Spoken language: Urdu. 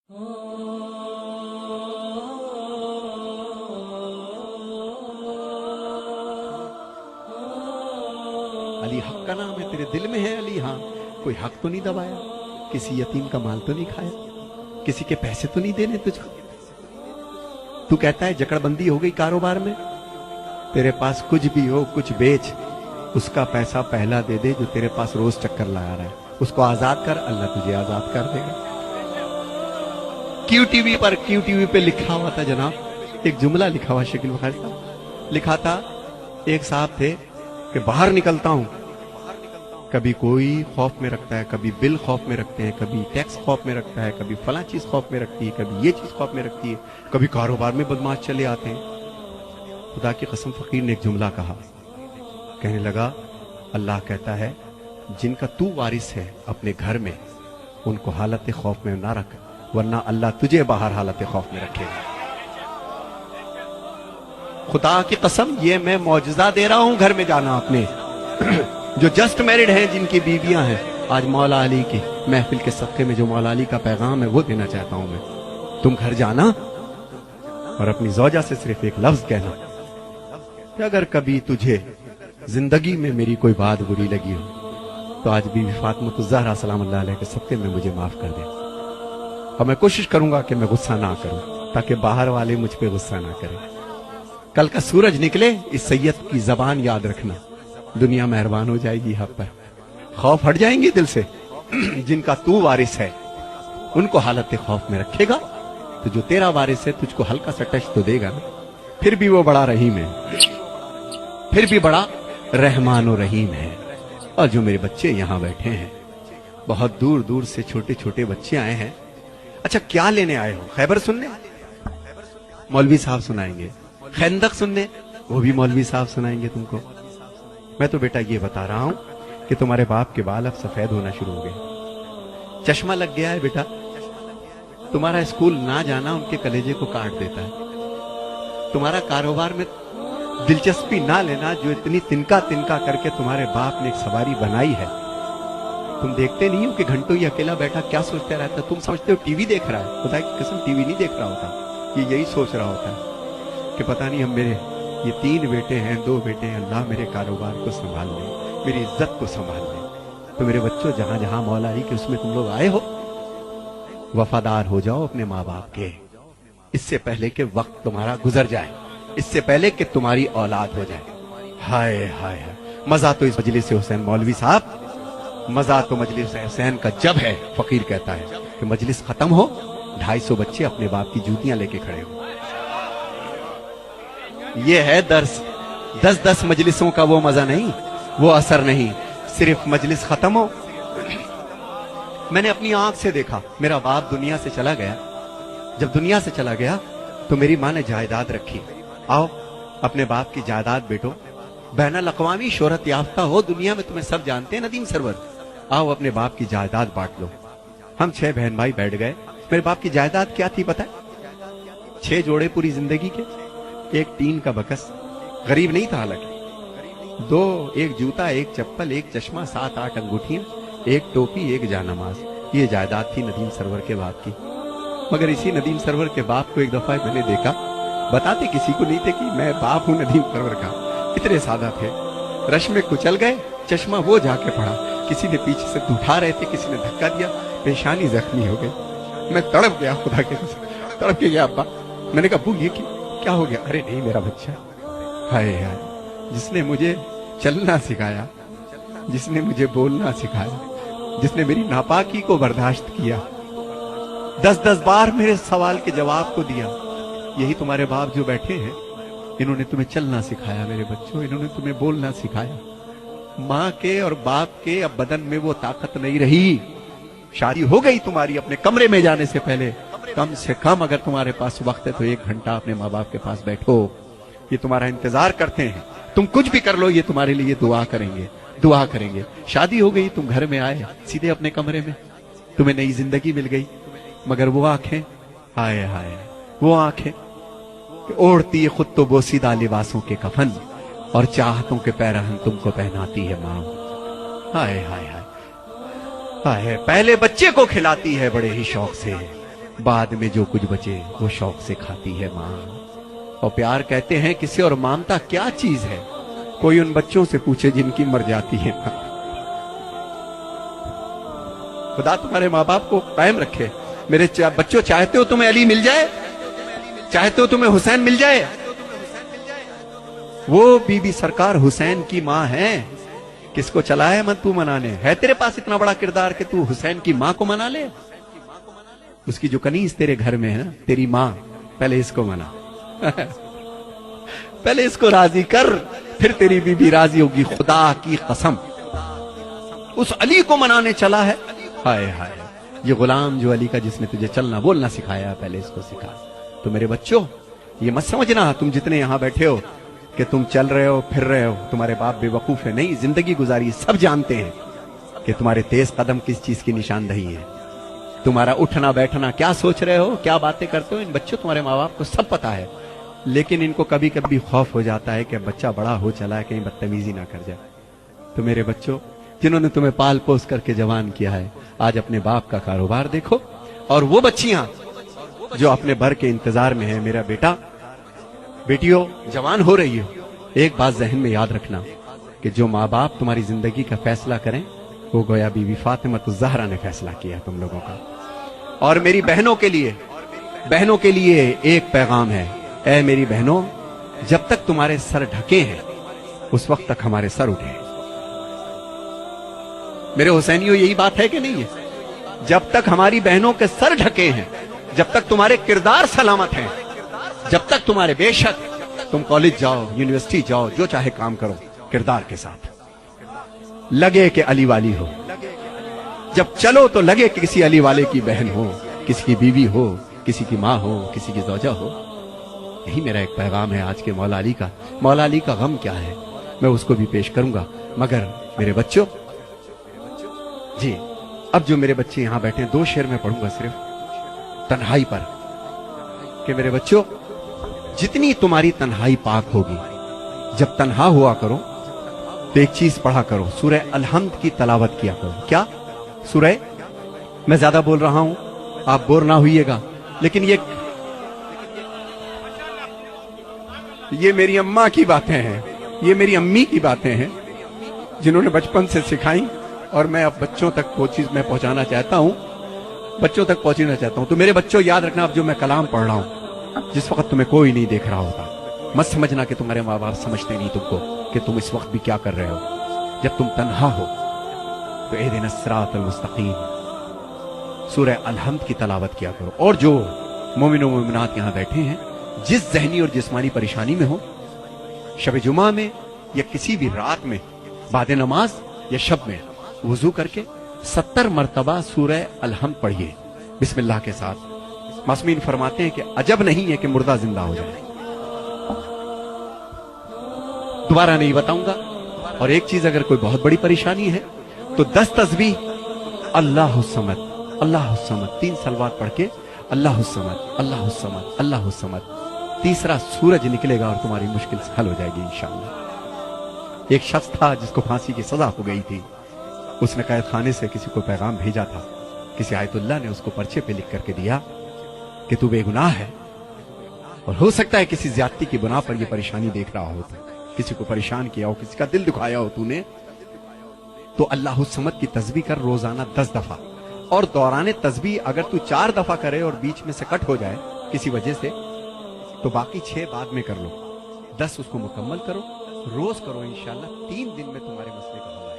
علی حق کا نام ہے، تیرے دل میں ہے علی، ہاں کوئی حق تو نہیں دبایا، کسی یتیم کا مال تو نہیں کھایا، کسی کے پیسے تو نہیں دینے تجھ کو۔ تو کہتا ہے جکڑ بندی ہو گئی کاروبار میں، تیرے پاس کچھ بھی ہو کچھ بیچ، اس کا پیسہ پہلا دے دے جو تیرے پاس روز چکر لگا رہا ہے، اس کو آزاد کر، اللہ تجھے آزاد کر دے گا۔ کیو ٹی وی پہ لکھا ہوا تھا جناب، ایک جملہ لکھا ہوا شکیل بخاری صاحب، لکھا تھا ایک صاحب تھے کہ باہر نکلتا ہوں، کبھی کوئی خوف میں رکھتا ہے، کبھی بل خوف میں رکھتے ہیں، کبھی ٹیکس خوف میں رکھتا ہے، کبھی فلاں چیز خوف میں رکھتی ہے، کبھی یہ چیز خوف میں رکھتی ہے، کبھی کاروبار میں بدماش چلے آتے ہیں۔ خدا کی قسم فقیر نے ایک جملہ کہا، کہنے لگا اللہ کہتا ہے جن کا تو وارث ہے اپنے گھر میں ان کو حالت خوف میں نہ رکھ، ورنہ اللہ تجھے باہر حالت خوف میں رکھے گا۔ خدا کی قسم یہ میں معجزہ دے رہا ہوں گھر میں جانا اپنے جو جسٹ میرڈ ہیں، جن کی بیویاں ہیں، آج مولا علی کی محفل کے صدقے میں جو مولا علی کا پیغام ہے وہ دینا چاہتا ہوں میں۔ تم گھر جانا اور اپنی زوجہ سے صرف ایک لفظ کہنا کہ اگر کبھی تجھے زندگی میں میری کوئی بات بری لگی ہو تو آج بی بی فاطمہ الزہرا سلام اللہ علیہ کے صدقے میں مجھے معاف کر دے، اور میں کوشش کروں گا کہ میں غصہ نہ کروں تاکہ باہر والے مجھ پہ غصہ نہ کریں۔ کل کا سورج نکلے اس سید کی زبان یاد رکھنا، دنیا مہربان ہو جائے گی حق پر، خوف ہٹ جائیں گے دل سے۔ جن کا تو وارث ہے ان کو حالت خوف میں رکھے گا تو جو تیرا وارث ہے تجھ کو ہلکا سا ٹچ تو دے گا نا، پھر بھی وہ بڑا رحیم ہے، پھر بھی بڑا رحمان و رحیم ہے۔ اور جو میرے بچے یہاں بیٹھے ہیں، بہت دور دور سے چھوٹے چھوٹے بچے آئے ہیں، اچھا کیا لینے آئے ہو؟ خیبر سننے؟ مولوی صاحب سنائیں گے۔ خندق سننے؟ وہ بھی مولوی صاحب سنائیں گے تم کو۔ میں تو بیٹا یہ بتا رہا ہوں کہ تمہارے باپ کے بال اب سفید ہونا شروع ہو گئے، چشمہ لگ گیا ہے بیٹا، تمہارا اسکول نہ جانا ان کے کلیجے کو کاٹ دیتا ہے، تمہارا کاروبار میں دلچسپی نہ لینا جو اتنی تنکا تنکا کر کے تمہارے باپ نے ایک سواری بنائی ہے، تم دیکھتے نہیں ہو کہ گھنٹوں یہ اکیلا بیٹھا کیا سوچتا رہتا ہے؟ تم سمجھتے ہو ٹی وی دیکھ رہا ہے، خدا کی قسم ٹی وی نہیں دیکھ رہا ہوتا، یہ یہی سوچ رہا ہوتا ہے کہ پتہ نہیں ہم میرے یہ 3 بیٹے ہیں 2 بیٹے ہیں، اللہ میرے کاروبار کو سنبھال لے، میری عزت کو سنبھال لے۔ تو میرے بچوں جہاں جہاں مولا علی کہ اس میں تم لوگ آئے ہو، وفادار ہو جاؤ اپنے ماں باپ کے، اس سے پہلے کہ وقت تمہارا گزر جائے، اس سے پہلے کہ تمہاری اولاد ہو جائے۔ ہائے ہائے مزہ تو اس مجلس حسین مولوی صاحب، مزہ تو مجلس حسین کا جب ہے، فقیر کہتا ہے کہ مجلس ختم ہو 250 بچے اپنے باپ کی جوتیاں لے کے کھڑے ہو۔ یہ ہے درس، 10 مجلسوں کا وہ مزہ نہیں، وہ اثر نہیں، صرف مجلس ختم ہو۔ میں نے اپنی آنکھ سے دیکھا، میرا باپ دنیا سے چلا گیا، جب دنیا سے چلا گیا تو میری ماں نے جائیداد رکھی، آؤ اپنے باپ کی جائیداد بیٹو، بین الاقوامی شہرت یافتہ ہو دنیا میں، تمہیں سب جانتے ہیں ندیم سرور، آؤ اپنے باپ کی جائیداد بانٹ لو۔ ہم 6 بہن بھائی بیٹھ گئے۔ میرے باپ کی جائیداد کیا تھی پتہ ہے؟ 6 جوڑے پوری زندگی کے، ایک ٹین کا بکس، غریب نہیں تھا حالانکہ، 2 ایک جوتا، ایک چپل، ایک چشمہ، 7-8 انگوٹھیاں، ایک ٹوپی، ایک جانماز، یہ جائیداد تھی ندیم سرور کے باپ کی۔ مگر اسی ندیم سرور کے باپ کو ایک دفعہ میں نے دیکھا، بتاتے کسی کو نہیں تھے کہ میں باپ ہوں ندیم سرور کا، اتنے سادہ تھے، رش میں کچل گئے، چشمہ وہ جا کے پڑا، کسی نے پیچھے سے اٹھا رہے تھے، کسی نے دھکا دیا، پیشانی زخمی ہو گئی، میں تڑپ گیا، خدا کے قسم تڑپ کے گیا ابا۔ میں نے کہا ابو یہ کیا ہو گیا؟ ارے نہیں میرا بچہ، ہائے ہائے، جس نے مجھے چلنا سکھایا، جس نے مجھے بولنا سکھایا، جس نے میری ناپاکی کو برداشت کیا، 10 بار میرے سوال کے جواب کو دیا، یہی تمہارے باپ جو بیٹھے ہیں، انہوں نے تمہیں چلنا سکھایا میرے بچوں، انہوں نے تمہیں بولنا سکھایا۔ ماں کے اور باپ کے اب بدن میں وہ طاقت نہیں رہی، شادی ہو گئی تمہاری، اپنے کمرے میں جانے سے پہلے کم سے کم اگر تمہارے پاس وقت ہے تو 1 گھنٹہ اپنے ماں باپ کے پاس بیٹھو، یہ تمہارا انتظار کرتے ہیں، تم کچھ بھی کر لو یہ تمہارے لیے دعا کریں گے، دعا کریں گے۔ شادی ہو گئی، تم گھر میں آئے سیدھے اپنے کمرے میں، تمہیں نئی زندگی مل گئی، مگر وہ آنکھیں، ہائے ہائے، وہ آنکھیں کہ اوڑھتی خود تو بوسیدہ لباسوں کے کفن اور چاہتوں کے پیرہن تم کو پہناتی ہے ماں، ہائے ہائے ہائے ہائے، پہلے بچے کو کھلاتی ہے بڑے ہی شوق سے، بعد میں جو کچھ بچے وہ شوق سے کھاتی ہے ماں. اور پیار کہتے ہیں کسے اور مامتا کیا چیز ہے؟ کوئی ان بچوں سے پوچھے جن کی مر جاتی ہے ماں. خدا تمہارے ماں باپ کو قائم رکھے. میرے بچوں، چاہتے ہو تمہیں علی مل جائے؟ چاہتے ہو تمہیں حسین مل جائے؟ وہ بی بی سرکار حسین کی ماں ہے. کس کو چلا ہے من تو منانے؟ ہے تیرے پاس اتنا بڑا کردار کہ تو حسین کی ماں کو منا لے؟ اس کی جو کنیز تیرے گھر میں ہے نا، تیری ماں، پہلے اس کو منا. پہلے اس کو راضی کر، پھر تیری بی بی راضی ہوگی. خدا کی قسم اس علی کو منانے چلا ہے. ہائے ہائے، یہ غلام جو علی کا، جس نے تجھے چلنا بولنا سکھایا، پہلے اس کو سکھا. تو میرے بچوں، یہ مت سمجھنا تم جتنے یہاں بیٹھے ہو کہ تم چل رہے ہو پھر رہے ہو، تمہارے باپ بے وقوف ہے. نہیں، زندگی گزاری، سب جانتے ہیں کہ تمہارے تیز قدم کس چیز کی نشاندہی ہے. تمہارا اٹھنا بیٹھنا، کیا سوچ رہے ہو، کیا باتیں کرتے ہو، ان بچوں تمہارے ماں باپ کو سب پتا ہے. لیکن ان کو کبھی کبھی خوف ہو جاتا ہے کہ بچہ بڑا ہو چلا ہے، کہیں بدتمیزی نہ کر جائے. تو میرے بچوں، جنہوں نے تمہیں پال پوس کر کے جوان کیا ہے، آج اپنے باپ کا کاروبار دیکھو. اور وہ بچیاں جو اپنے بھر کے انتظار میں ہیں، میرا بیٹا، بیٹیوں جوان ہو رہی ہو، ایک بات ذہن میں یاد رکھنا کہ جو ماں باپ تمہاری زندگی کا فیصلہ کریں، وہ گویا بی بی فاطمہ الزہرا نے فیصلہ کیا تم لوگوں کا. اور میری بہنوں کے لیے ایک پیغام ہے. اے میری بہنوں، جب تک تمہارے سر ڈھکے ہیں اس وقت تک ہمارے سر اٹھے. میرے حسینیوں، یہی بات ہے کہ نہیں ہے؟ جب تک ہماری بہنوں کے سر ڈھکے ہیں، جب تک تمہارے کردار سلامت ہیں، جب تک تمہارے، بے شک تم کالج جاؤ، یونیورسٹی جاؤ، جو چاہے کام کرو، کردار کے ساتھ لگے کہ علی والی ہو. جب چلو تو لگے کہ کسی علی والے کی بہن ہو، کسی کی بیوی ہو، کسی کی ماں ہو، کسی کی زوجہ ہو. یہی میرا ایک پیغام ہے آج کے مولا علی کا. مولا علی کا غم کیا ہے میں اس کو بھی پیش کروں گا. مگر میرے بچوں، جی اب جو میرے بچے یہاں بیٹھے ہیں، 2 شعر میں پڑھوں گا صرف تنہائی پر، کہ میرے بچوں، جتنی تمہاری تنہائی پاک ہوگی، جب تنہا ہوا کرو تو ایک چیز پڑھا کرو، سورہ الحمد کی تلاوت کیا کرو. کیا سورہ؟ میں زیادہ بول رہا ہوں، آپ بور نہ ہوئیے گا، لیکن یہ میری اماں کی باتیں ہیں، یہ میری امی کی باتیں ہیں، جنہوں نے بچپن سے سکھائیں، اور میں اب بچوں تک وہ چیز میں پہنچانا چاہتا ہوں، بچوں تک پہنچنا چاہتا ہوں. تو میرے بچوں، یاد رکھنا، اب جو میں کلام پڑھ رہا ہوں، جس وقت تمہیں کوئی نہیں دیکھ رہا ہوتا، مت سمجھنا کہ تمہارے ماں باپ سمجھتے نہیں تم کو کہ تم اس وقت بھی کیا کر رہے ہو. جب تم تنہا ہو تو اہدنا الصراط المستقیم، سورہ الحمد کی تلاوت کیا کرو. اور جو مومن و مومنات یہاں بیٹھے ہیں، جس ذہنی اور جسمانی پریشانی میں ہو، شب جمعہ میں یا کسی بھی رات میں، بعد نماز یا شب میں، وضو کر کے 70 مرتبہ سورہ الحمد پڑھیے بسم اللہ کے ساتھ. معصومین فرماتے ہیں کہ عجب نہیں ہے کہ مردہ زندہ ہو جائے. دوبارہ نہیں بتاؤں گا. اور ایک چیز، اگر کوئی بہت بڑی پریشانی ہے تو 10 تسبیح اللہ الصمد، اللہ الصمد، 3 صلوات پڑھ کے اللہ الصمد، اللہ الصمد، اللہ الصمد. تیسرا سورج نکلے گا اور تمہاری مشکل حل ہو جائے گی انشاءاللہ. ایک شخص تھا جس کو پھانسی کی سزا ہو گئی تھی. اس نے قید خانے سے کسی کو پیغام بھیجا تھا. کسی آیت اللہ نے اس کو پرچے پہ لکھ کر کے دیا کہ تو بے گناہ ہے، اور ہو سکتا ہے کسی زیادتی کی بنا پر یہ پریشانی دیکھ رہا ہو، کسی کو پریشان کیا ہو، کسی کا دل دکھایا ہو تو نے، تو اللہ الصمد کی تسبیح کر روزانہ 10 دفعہ. اور دوران تسبیح اگر تو 4 دفعہ کرے اور بیچ میں سے کٹ ہو جائے کسی وجہ سے، تو باقی 6 بعد میں کر لو. 10 اس کو مکمل کرو، روز کرو، انشاءاللہ 3 دن میں تمہارے مسئلے کا حل ہے.